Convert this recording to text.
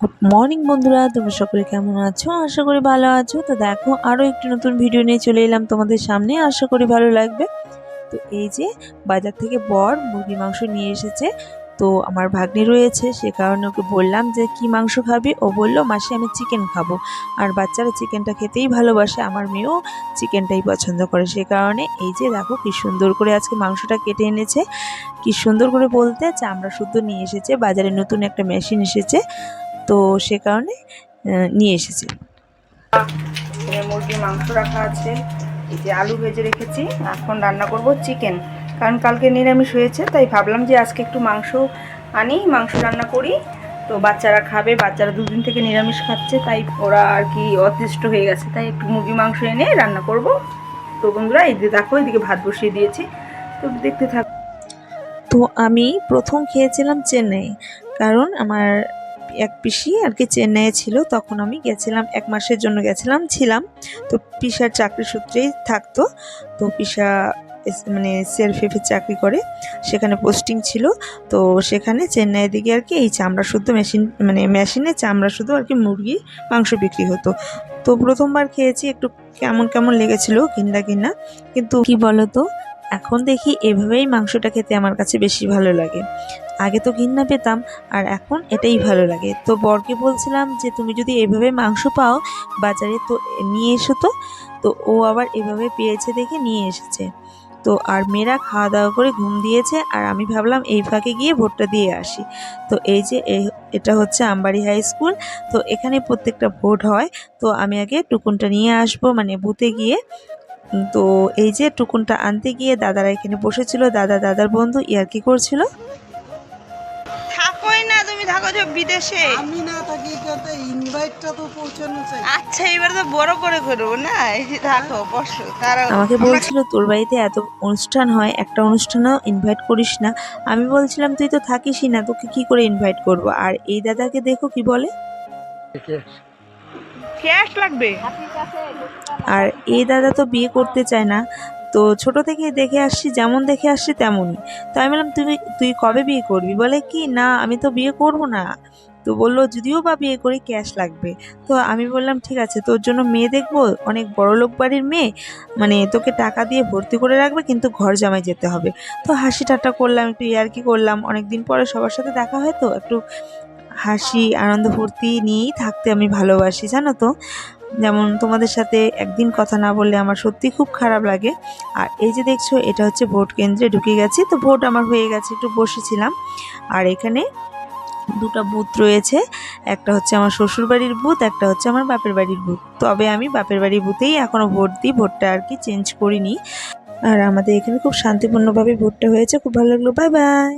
Good morning বন্ধুরা, তোমরা সকলে কেমন আছো? আশা করি ভালো আছো। তো দেখো, আরও একটি নতুন ভিডিও নিয়ে চলে এলাম তোমাদের সামনে। আশা করি ভালো লাগবে। তো এই যে বাজার থেকে বর মুরগি মাংস নিয়ে এসেছে। তো আমার ভাগ্নি রয়েছে, সে কারণে ওকে বললাম যে কি মাংস খাবি। ও বলল, মাসি আমি চিকেন খাবো। আর বাচ্চারা চিকেনটা খেতেই ভালোবাসে, আমার মেয়েও চিকেনটাই পছন্দ করে। সে কারণে এই যে দেখো কি সুন্দর করে আজকে মাংসটা কেটে এনেছে। কি সুন্দর করে বলতে চামড়া শুদ্ধ নিয়ে এসেছে। বাজারে নতুন একটা মেশিন এসেছে, তো সে কারণে নিয়ে এসেছি। মুরগির মাংস রাখা আছে, এই যে আলু ভেজে রেখেছি। এখন রান্না করব চিকেন, কারণ কালকে নিরামিষ হয়েছে, তাই ভাবলাম যে আজকে একটু মাংস আনি, মাংস রান্না করি। তো বাচ্চারা খাবে, বাচ্চারা দুদিন থেকে নিরামিষ খাচ্ছে, তাই ওরা আর কি অতিষ্ঠ হয়ে গেছে, তাই একটু মুরগি মাংস এনে রান্না করব। তো বন্ধুরা এই যে দেখো, এদিকে ভাত বসিয়ে দিয়েছি, তো দেখতে থাক। তো আমি প্রথম খেয়েছিলাম চেন্নাই, কারণ আমার এক পিসি আর কি চেন্নাইয়ে ছিল। তখন আমি গেছিলাম, 1 মাসের জন্য ছিলাম। তো পিসার চাকরি সূত্রেই থাকতো। তো পিসা মানে সেলফেফে চাকরি করে, সেখানে পোস্টিং ছিল। তো সেখানে চেন্নাইয়ের দিকে আর কি এই চামড়া শুদ্ধ মেশিনে চামড়া শুদ্ধ আর কি মুরগি মাংস বিক্রি হতো। তো প্রথমবার খেয়েছি, একটু কেমন কেমন লেগেছিল, ঘিন্না। কিন্তু কি বলতো, এখন দেখি এভাবেই মাংসটা খেতে আমার কাছে বেশি ভালো লাগে। আগে তো ঘৃণা পেতাম, আর এখন এটাই ভালো লাগে। তো বরকে বলছিলাম যে তুমি যদি এভাবে মাংস পাও বাজারে, তো নিয়ে এসো। তো ও আবার এভাবে পেয়েছে দেখে নিয়ে এসেছে। তো আর মেয়েরা খাওয়া দাওয়া করে ঘুম দিয়েছে, আর আমি ভাবলাম এই ফাঁকে গিয়ে ভোটটা দিয়ে আসি। তো এই যে এটা হচ্ছে আমবাড়ি হাই স্কুল। তো এখানে প্রত্যেকটা ভোট হয়। তো আমি আগে টুকুনটা নিয়ে আসবো, মানে বুথে গিয়ে। তো এই যে টুকুনটা আনতে গিয়ে দাদারা এখানে বসেছিল, দাদার বন্ধু ইয়ার্কি করছিল। থাকোই না, তুমি থাকো যে বিদেশে। আমি না থাকি কিন্তু ইনভাইটটা তো পৌঁছানো চাই। আচ্ছা, এবার তো বড় করে করবো না, এই যে থাকো বসো। তারা আমাকে বলছিল তোর বাড়িতে এত অনুষ্ঠান হয়, একটা অনুষ্ঠানেও ইনভাইট করিস না। আমি বলছিলাম তুই তো থাকিসই না, তোকে কি করে ইনভাইট করব। আর এই দাদাকে দেখো কি বলে, ক্যাশ লাগবে। আর এই দাদা তো বিয়ে করতে চায় না। তো ছোট থেকে দেখে আসছি, যেমন দেখে আসছি তেমনই। তো আমি বললাম তুই কবে বিয়ে করবি? বলে কি না, আমি তো বিয়ে করব না। তো বললো যদিও বা বিয়ে করি ক্যাশ লাগবে। তো আমি বললাম ঠিক আছে, তোর জন্য মেয়ে দেখবো, অনেক বড় লোক বাড়ির মেয়ে, মানে তোকে টাকা দিয়ে ভর্তি করে রাখবে, কিন্তু ঘর জামাই যেতে হবে। তো হাসি ঠাট্টা করলাম, একটু ইয়ার্কি করলাম। অনেকদিন পরে সবার সাথে দেখা হয়, তো একটু হাসি আনন্দ ফুর্তি নিয়েই থাকতে আমি ভালোবাসি, জানো তো। যেমন তোমাদের সাথে একদিন কথা না বললে আমার সত্যি খুব খারাপ লাগে। আর এই যে দেখছো, এটা হচ্ছে ভোট কেন্দ্রে ঢুকে গেছি। তো ভোট আমার হয়ে গেছে, একটু বসেছিলাম। আর এখানে দুটো বুথ রয়েছে, একটা হচ্ছে আমার শ্বশুর বাড়ির বুথ, একটা হচ্ছে আমার বাপের বাড়ির বুথ। তবে আমি বাপের বাড়ির বুথেই এখনো ভোট দিই, ভোটটা আর কি চেঞ্জ করিনি। আর আমাদের এখানে খুব শান্তিপূর্ণভাবে ভোটটা হয়েছে, খুব ভালো লাগলো। Bye bye.